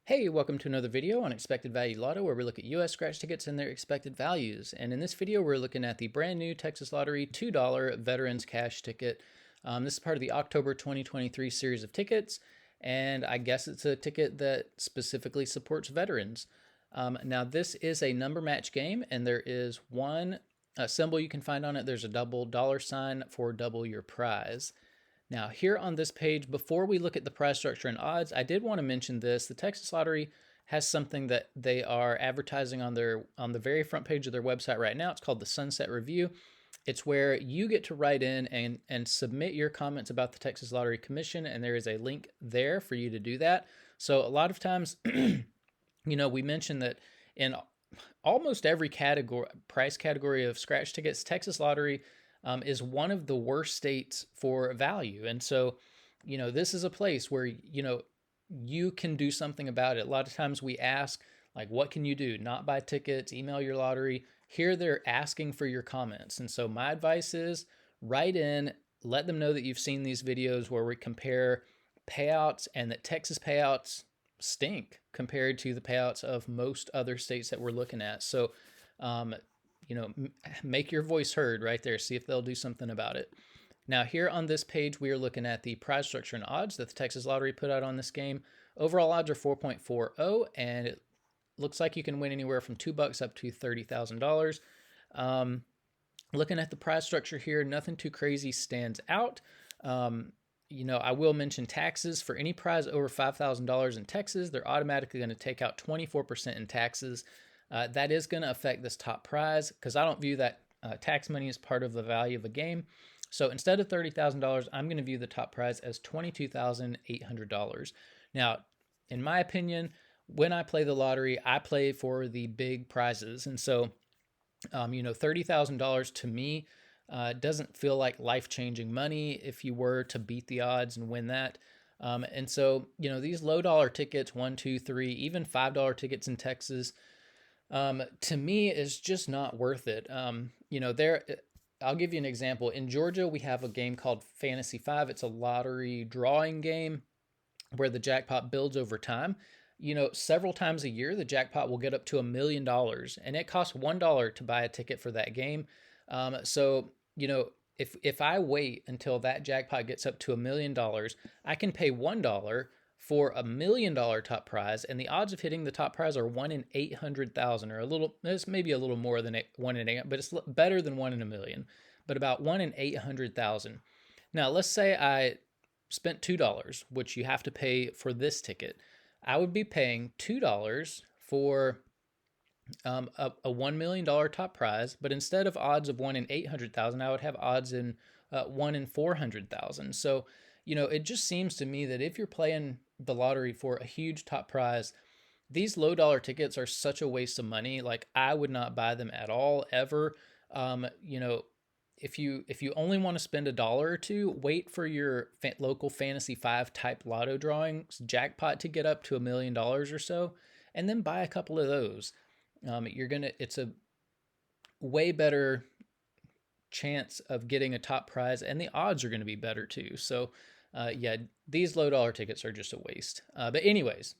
Hey, welcome to another video on Expected Value Lotto, where we look at US scratch tickets and their expected values. And in this video, we're looking at the brand new Texas Lottery $2 Veterans Cash ticket. This is part of the October 2023 series of tickets, and I guess it's a ticket that specifically supports veterans. Now, this is a number match game, and there is one symbol you can find on it. There's a double dollar sign for double your prize. Now, here on this page, before we look at the prize structure and odds, I did want to mention this. The Texas Lottery has something that they are advertising on the very front page of their website right now. It's called the Sunset Review. It's where you get to write in and submit your comments about the Texas Lottery Commission, and there is a link there for you to do that. So a lot of times, we mentioned that in almost every price category of scratch tickets, Texas Lottery is one of the worst states for value. And so, this is a place where, you can do something about it. A lot of times we ask, like, what can you do? Not buy tickets, email your lottery. Here they're asking for your comments. And so my advice is write in, let them know that you've seen these videos where we compare payouts and that Texas payouts stink compared to the payouts of most other states that we're looking at. So, make your voice heard right there. See if they'll do something about it. Now, here on this page, we are looking at the prize structure and odds that the Texas Lottery put out on this game. Overall odds are 4.40, and it looks like you can win anywhere from $2 up to $30,000. Looking at the prize structure here, nothing too crazy stands out. I will mention taxes. For any prize over $5,000 in Texas, they're automatically going to take out 24% in taxes. That is going to affect this top prize because I don't view that tax money as part of the value of a game. So instead of $30,000, I'm going to view the top prize as $22,800. Now, in my opinion, when I play the lottery, I play for the big prizes. And so, $30,000 to me doesn't feel like life-changing money if you were to beat the odds and win that. And so, these low dollar tickets, 1, 2, 3, even $5 tickets in Texas, to me is just not worth it. I'll give you an example. In Georgia, we have a game called Fantasy 5. It's a lottery drawing game where the jackpot builds over time. Several times a year, the jackpot will get up to $1 million, and it costs $1 to buy a ticket for that game. If I wait until that jackpot gets up to $1 million, I can pay $1 for $1 million top prize, and the odds of hitting the top prize are 1 in 800,000, or it's maybe a little more than 1 in 8, but it's better than 1 in a million, but about 1 in 800,000. Now, let's say I spent $2, which you have to pay for this ticket. I would be paying $2 for a $1 million top prize, but instead of odds of 1 in 800,000, I would have odds in 1 in 400,000. So, it just seems to me that if you're playing the lottery for a huge top prize, these low dollar tickets are such a waste of money. Like, I would not buy them at all, ever. If you only want to spend $1 or $2, wait for your local Fantasy 5 type lotto drawings jackpot to get up to $1 million or so, and then buy a couple of those. It's a way better chance of getting a top prize, and the odds are going to be better too. So, these low dollar tickets are just a waste. But anyways,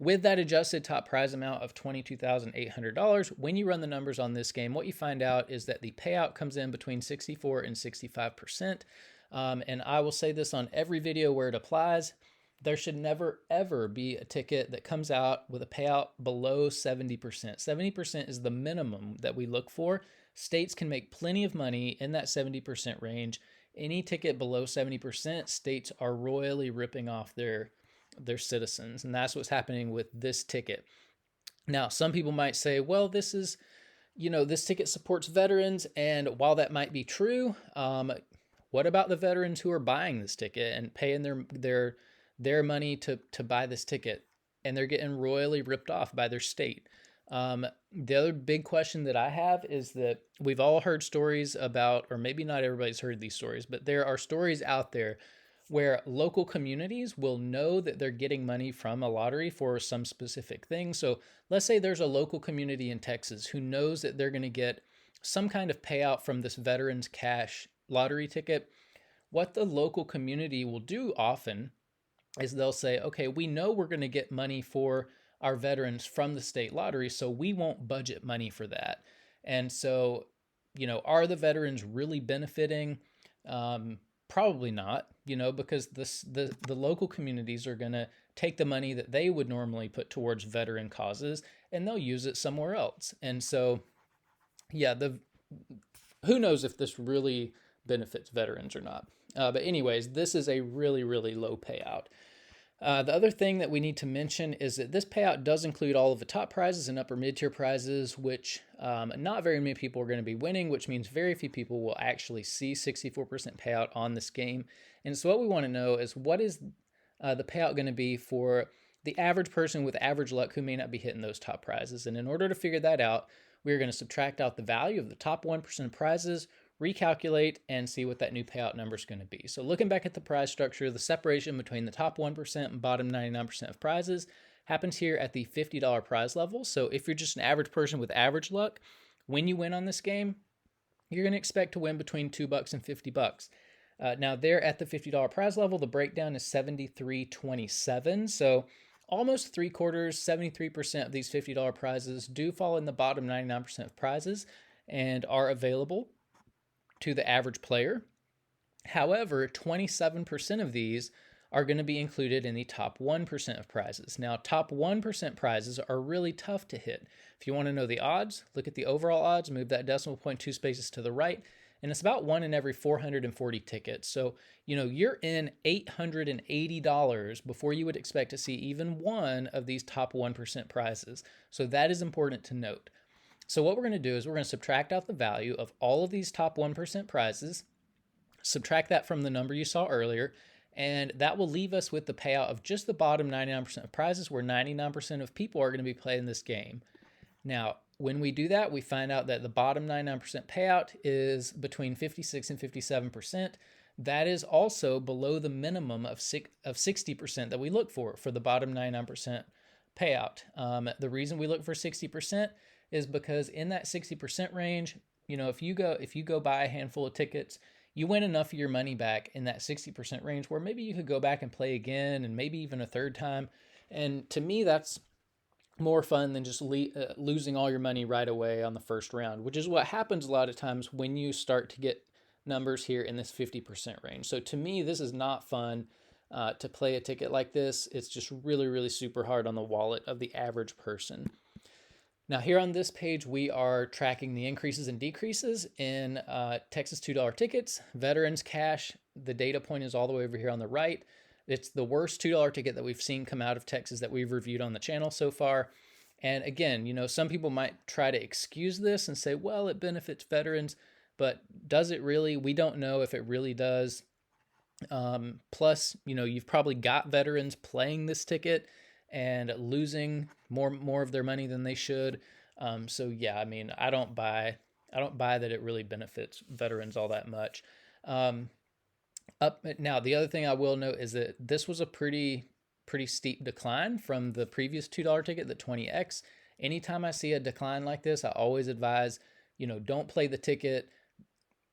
with that adjusted top prize amount of $22,800, when you run the numbers on this game, what you find out is that the payout comes in between 64 and 65%. And I will say this on every video where it applies. There should never, ever be a ticket that comes out with a payout below 70%. 70% is the minimum that we look for. States can make plenty of money in that 70% range. Any ticket below 70%, states are royally ripping off their citizens. And that's what's happening with this ticket. Now, some people might say, well, this ticket supports veterans. And while that might be true, what about the veterans who are buying this ticket and paying their money to buy this ticket, and they're getting royally ripped off by their state? The other big question that I have is that we've all heard stories about, or maybe not everybody's heard these stories, but there are stories out there where local communities will know that they're getting money from a lottery for some specific thing. So let's say there's a local community in Texas who knows that they're going to get some kind of payout from this Veterans Cash lottery ticket. What the local community will do often is they'll say, okay, we know we're going to get money for our veterans from the state lottery, so we won't budget money for that. And so, are the veterans really benefiting? Probably not, because the local communities are going to take the money that they would normally put towards veteran causes and they'll use it somewhere else. And so, yeah, the who knows if this really benefits veterans or not. But anyways, this is a really, really low payout. The other thing that we need to mention is that this payout does include all of the top prizes and upper mid-tier prizes, which not very many people are going to be winning, which means very few people will actually see 64% payout on this game. And so what we want to know is what is the payout going to be for the average person with average luck who may not be hitting those top prizes. And in order to figure that out, we're going to subtract out the value of the top 1% of prizes, recalculate, and see what that new payout number is going to be. So looking back at the prize structure, the separation between the top 1% and bottom 99% of prizes happens here at the $50 prize level. So if you're just an average person with average luck, when you win on this game, you're going to expect to win between $2 and $50. Now there at the $50 prize level, the breakdown is 73-27. So almost 3/4, 73% of these $50 prizes do fall in the bottom 99% of prizes and are available to the average player. However, 27% of these are going to be included in the top 1% of prizes. Now, top 1% prizes are really tough to hit. If you want to know the odds, look at the overall odds, move that decimal point 2 spaces to the right, and it's about 1 in every 440 tickets. So, you're in $880 before you would expect to see even one of these top 1% prizes. So that is important to note. So what we're going to do is we're going to subtract out the value of all of these top 1% prizes, subtract that from the number you saw earlier, and that will leave us with the payout of just the bottom 99% of prizes, where 99% of people are going to be playing this game. Now, when we do that, we find out that the bottom 99% payout is between 56 and 57%. That is also below the minimum of 60% that we look for the bottom 99% payout. The reason we look for 60% is because in that 60% range, if you go buy a handful of tickets, you win enough of your money back in that 60% range where maybe you could go back and play again and maybe even a third time. And to me, that's more fun than just losing all your money right away on the first round, which is what happens a lot of times when you start to get numbers here in this 50% range. So to me, this is not fun to play a ticket like this. It's just really, really super hard on the wallet of the average person. Now here on this page, we are tracking the increases and decreases in Texas $2 tickets, veterans cash. The data point is all the way over here on the right. It's the worst $2 ticket that we've seen come out of Texas that we've reviewed on the channel so far. And again, some people might try to excuse this and say, well, it benefits veterans, but does it really? We don't know if it really does. Plus, you've probably got veterans playing this ticket and losing more of their money than they should. So yeah, I don't buy that it really benefits veterans all that much. Now, the other thing I will note is that this was a pretty steep decline from the previous $2 ticket, the 20X. Anytime I see a decline like this, I always advise, don't play the ticket.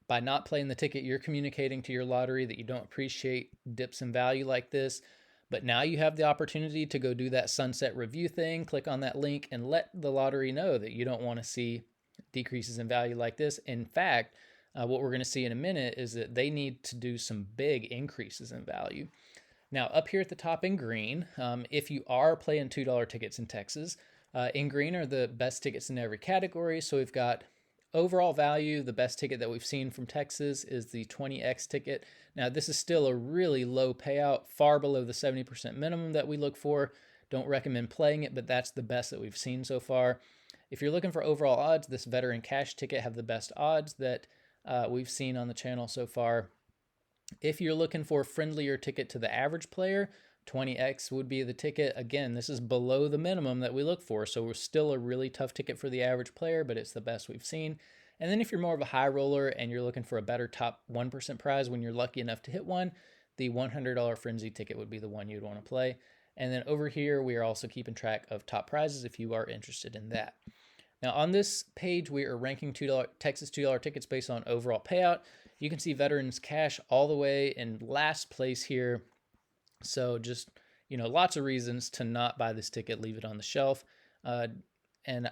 By not playing the ticket, you're communicating to your lottery that you don't appreciate dips in value like this. But now you have the opportunity to go do that sunset review thing, click on that link, and let the lottery know that you don't want to see decreases in value like this. In fact, what we're going to see in a minute is that they need to do some big increases in value. Now, up here at the top in green, if you are playing $2 tickets in Texas, in green are the best tickets in every category. So we've got overall value. The best ticket that we've seen from Texas is the 20X ticket. Now, this is still a really low payout, far below the 70% minimum that we look for. Don't recommend playing it, but that's the best that we've seen so far. If you're looking for overall odds, this veteran cash ticket have the best odds that we've seen on the channel so far. If you're looking for a friendlier ticket to the average player, 20X would be the ticket. Again, this is below the minimum that we look for, so we're still a really tough ticket for the average player, but it's the best we've seen. And then if you're more of a high roller and you're looking for a better top 1% prize when you're lucky enough to hit one, the $100 Frenzy ticket would be the one you'd want to play. And then over here, we are also keeping track of top prizes if you are interested in that. Now on this page, we are ranking Texas $2 tickets based on overall payout. You can see Veterans Cash all the way in last place here So just, lots of reasons to not buy this ticket, leave it on the shelf. And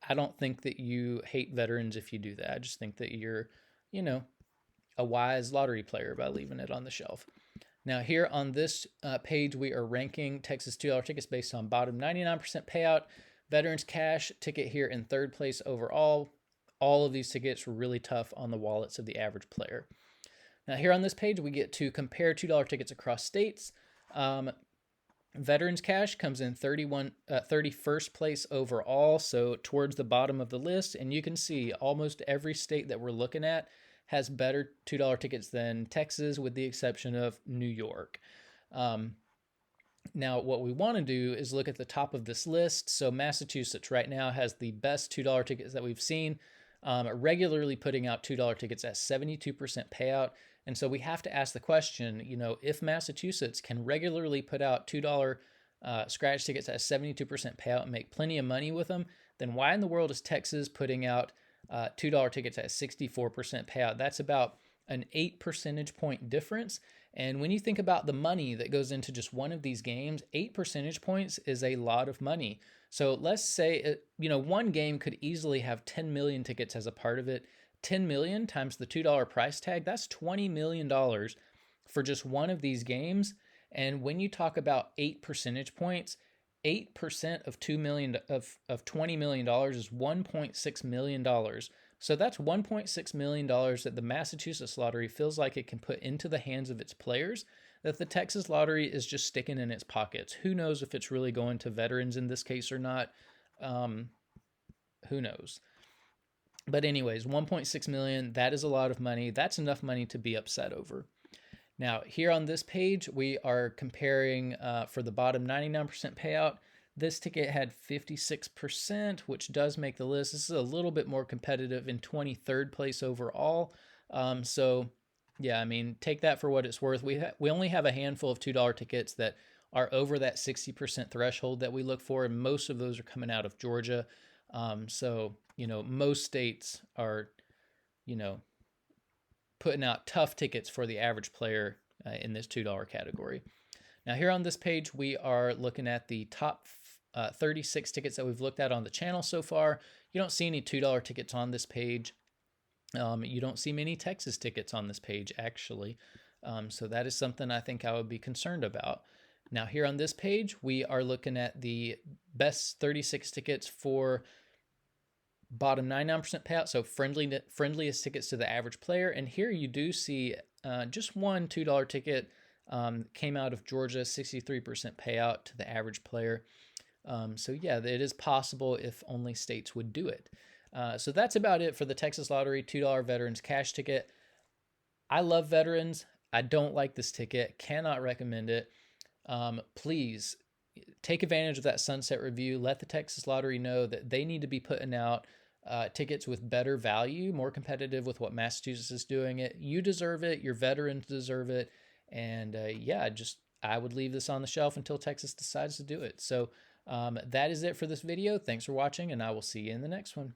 I don't think that you hate veterans if you do that. I just think that you're, you know, a wise lottery player by leaving it on the shelf. Now, here on this page, we are ranking Texas $2 tickets based on bottom 99% payout. Veterans Cash ticket here in third place overall. All of these tickets were really tough on the wallets of the average player. Now, here on this page, we get to compare $2 tickets across states. Veterans Cash comes in 31st place overall, so towards the bottom of the list. And you can see almost every state that we're looking at has better $2 tickets than Texas, with the exception of New York. Now, what we want to do is look at the top of this list. So Massachusetts right now has the best $2 tickets that we've seen, regularly putting out $2 tickets at 72% payout. And so we have to ask the question, if Massachusetts can regularly put out $2 scratch tickets at 72% payout and make plenty of money with them, then why in the world is Texas putting out $2 tickets at 64% payout? That's about an 8 percentage point difference. And when you think about the money that goes into just one of these games, 8 percentage points is a lot of money. So let's say, one game could easily have 10 million tickets as a part of it. 10 million times the $2 price tag, that's $20 million for just one of these games. And when you talk about 8 percentage points, 8% of $2 million of $20 million is $1.6 million. So that's $1.6 million that the Massachusetts lottery feels like it can put into the hands of its players, that the Texas lottery is just sticking in its pockets. Who knows if it's really going to veterans in this case or not? Who knows? But anyways, 1.6 million, that is a lot of money. That's enough money to be upset over. Now, here on this page, we are comparing for the bottom 99% payout. This ticket had 56%, which does make the list. This is a little bit more competitive in 23rd place overall. So, yeah, I mean, take that for what it's worth. We only have a handful of $2 tickets that are over that 60% threshold that we look for, and most of those are coming out of Georgia. So, most states are, putting out tough tickets for the average player in this $2 category. Now, here on this page, we are looking at the top 36 tickets that we've looked at on the channel so far. You don't see any $2 tickets on this page. You don't see many Texas tickets on this page, actually. So that is something I think I would be concerned about. Now, here on this page, we are looking at the best 36 tickets for bottom 99% payout, so friendliest tickets to the average player. And here you do see just one $2 ticket came out of Georgia, 63% payout to the average player. So yeah, it is possible if only states would do it. So that's about it for the Texas Lottery $2 Veterans Cash ticket. I love veterans. I don't like this ticket. Cannot recommend it. Please take advantage of that sunset review. Let the Texas Lottery know that they need to be putting out tickets with better value, more competitive with what Massachusetts is doing it. You deserve it. Your veterans deserve it. And I would leave this on the shelf until Texas decides to do it. So that is it for this video. Thanks for watching, and I will see you in the next one.